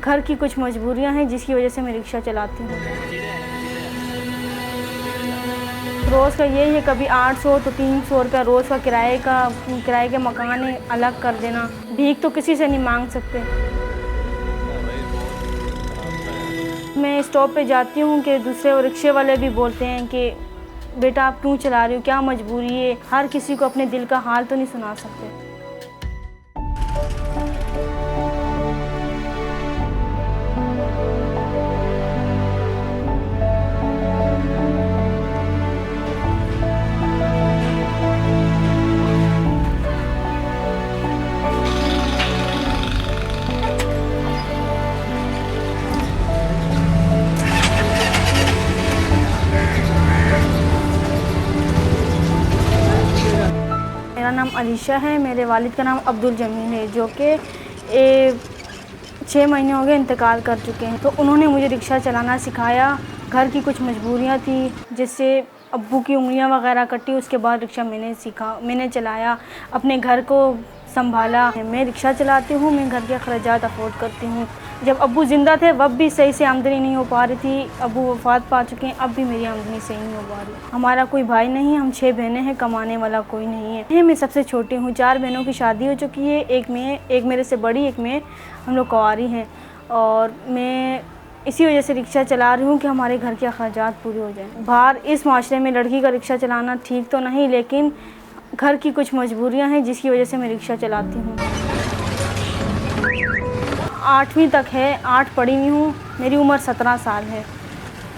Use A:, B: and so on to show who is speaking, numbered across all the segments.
A: घर की कुछ मजबूरियां हैं जिसकी वजह से मैं रिक्शा चलाती हूँ। रोज़ का यही है, कभी 800 तो 300 रुपया रोज़ का किराए के मकान अलग कर देना। भीख तो किसी से नहीं मांग सकते। मैं स्टॉप पे जाती हूँ कि दूसरे और रिक्शे वाले भी बोलते हैं कि बेटा आप क्यों चला रही हो, क्या मजबूरी है। हर किसी को अपने दिल का हाल तो नहीं सुना सकते। मेरा नाम अलीशा है। मेरे वालिद का नाम अब्दुल जमील है, जो कि 6 महीने हो गए इंतकाल कर चुके हैं। तो उन्होंने मुझे रिक्शा चलाना सिखाया। घर की कुछ मजबूरियां थी, जिससे अब्बू की उंगलियां वगैरह कटी। उसके बाद रिक्शा मैंने सीखा, मैंने चलाया, अपने घर को संभाला। मैं रिक्शा चलाती हूँ, मैं घर के अखराजात अफोर्ड करती हूँ। जब अब्बू ज़िंदा थे वब भी सही से आमदनी नहीं हो पा रही थी। अब्बू वफ़ात पा चुके हैं, अब भी मेरी आमदनी सही नहीं हो पा रही। हमारा कोई भाई नहीं, हम 6 बहनें हैं, कमाने वाला कोई नहीं है। मैं सबसे छोटी हूँ। 4 बहनों की शादी हो चुकी है, एक मेरे से बड़ी, एक में हम लोग कुंवारी हैं। और मैं इसी वजह से रिक्शा चला रही हूँ कि हमारे घर के अखराजात पूरे हो जाएं। बाहर इस माशरे में लड़की का रिक्शा चलाना ठीक तो नहीं, लेकिन घर की कुछ मजबूरियाँ हैं जिसकी वजह से मैं रिक्शा चलाती हूँ। 8वीं तक है, 8 पढ़ी हुई हूँ। मेरी उम्र 17 साल है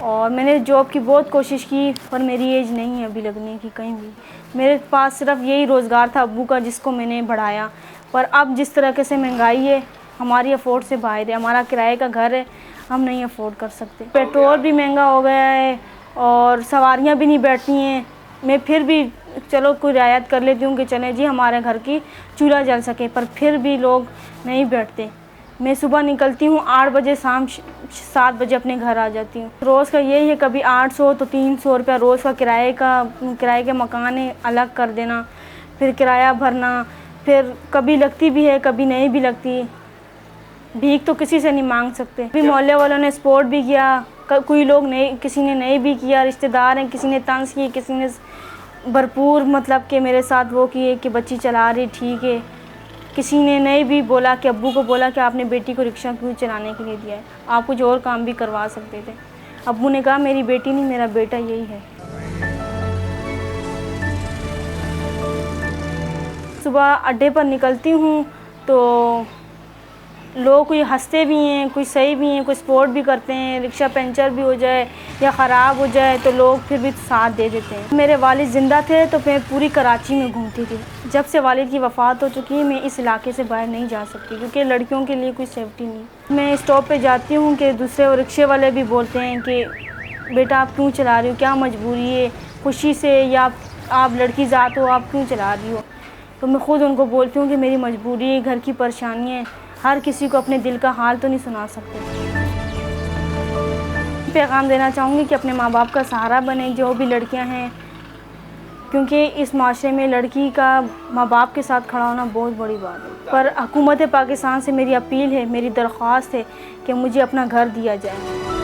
A: और मैंने जॉब की बहुत कोशिश की, पर मेरी एज नहीं है अभी लगने की कहीं भी। मेरे पास सिर्फ यही रोज़गार था अब्बू का, जिसको मैंने बढ़ाया। पर अब जिस तरीके से महंगाई है, हमारी अफोर्ड से बाहर है। हमारा किराए का घर है, हम नहीं अफोर्ड कर सकते। पेट्रोल भी महंगा हो गया है और सवारियाँ भी नहीं बैठती हैं। मैं फिर भी चलो कोई रियायत कर लेती हूँ कि चले जी हमारे घर की चूल्हा जल सके, पर फिर भी लोग नहीं बैठते। मैं सुबह निकलती हूँ 8 बजे, शाम 7 बजे अपने घर आ जाती हूँ। रोज़ का यही है, कभी 800 तो 300 रुपया रोज़ का किराए के मकान अलग कर देना, फिर किराया भरना, फिर कभी लगती भी है कभी नहीं भी लगती। भीख तो किसी से नहीं मांग सकते। भी मोहल्ले वालों ने सपोर्ट भी किया, कोई लोग नहीं, किसी ने नहीं भी किया। रिश्तेदार हैं, किसी ने तंज की, किसी ने भरपूर मतलब कि मेरे साथ वो किए कि बच्ची चला रही ठीक है। किसी ने नहीं भी बोला कि अब्बू को बोला कि आपने बेटी को रिक्शा क्यों चलाने के लिए दिया है, आप कुछ और काम भी करवा सकते थे। अब्बू ने कहा मेरी बेटी नहीं, मेरा बेटा यही है। सुबह अड्डे पर निकलती हूँ तो लोग कोई हंसते भी हैं, कोई सही भी हैं, कोई सपोर्ट भी करते हैं। रिक्शा पंचर भी हो जाए या ख़राब हो जाए तो लोग फिर भी साथ दे देते हैं। मेरे वालिद ज़िंदा थे तो मैं पूरी कराची में घूमती थी। जब से वालिद की वफ़ात हो चुकी है, मैं इस इलाके से बाहर नहीं जा सकती क्योंकि लड़कियों के लिए कोई सेफ्टी नहीं। मैं स्टॉप पे जाती हूँ कि दूसरे और रिक्शे वाले भी बोलते हैं कि बेटा आप क्यों चला रही हो, क्या मजबूरी है, खुशी से, या आप लड़की ज़ात हो, आप क्यों चला रही हो। तो मैं ख़ुद उनको बोलती हूँ कि मेरी मजबूरी है, घर की परेशानी है। हर किसी को अपने दिल का हाल तो नहीं सुना सकते। पैगाम देना चाहूँगी कि अपने माँ बाप का सहारा बने, जो भी लड़कियाँ हैं, क्योंकि इस माशरे में लड़की का माँ बाप के साथ खड़ा होना बहुत बड़ी बात है। पर हुकूमत पाकिस्तान से मेरी अपील है, मेरी दरख्वास्त है कि मुझे अपना घर दिया जाए।